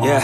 Yeah.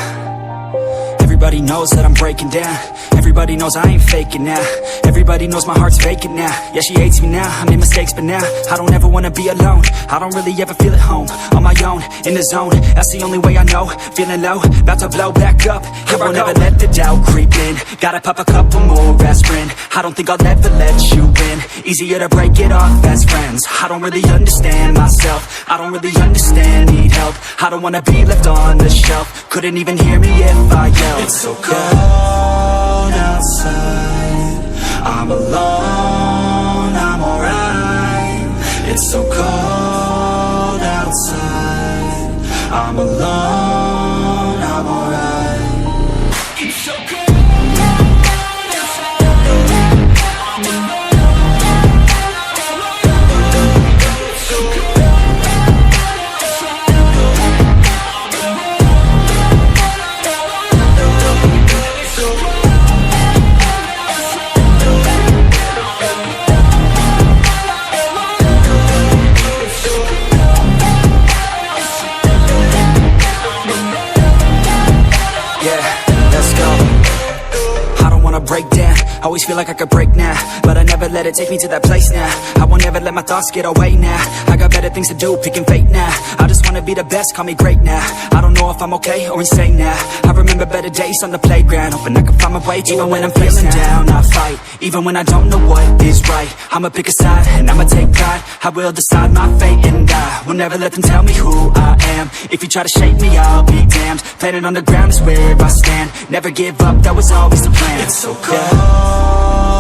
Everybody knows that I'm breaking down. Everybody knows I ain't faking now. Everybody knows my heart's vacant now. Yeah, she hates me now, I made mistakes but now I don't ever wanna be alone. I don't really ever feel at home. On my own, in the zone, that's the only way I know. Feeling low, about to blow back up. I won't ever let the doubt creep in. Gotta pop a couple more aspirin. I don't think I'll ever let you in. Easier to break it off as friends. I don't really understand myself. I don't really understand, need help. I don't wanna be left on the shelf. Couldn't even hear me if I yelled. It's so cold outside, I'm alone, I'm alright. It's so cold outside, I'm alone, I'm alright. It's so cold outside, I'm alone. Break down, always feel like I could break now, but I never let it take me to that place now. I won't ever let my thoughts get away now. I got better things to do, picking fate now. I just wanna be the best, call me great now. I don't know if I'm okay or insane now. I remember better days on the playground, hoping I can find my way even when I'm feeling down. I fight, even when I don't know what is right. I'ma pick a side, and I'ma take pride. I will decide my fate, and I will never let them tell me who I am. If you try to shape me, I'll be damned. Planet on the ground is where I stand. Never give up, that was always the plan. It's so cold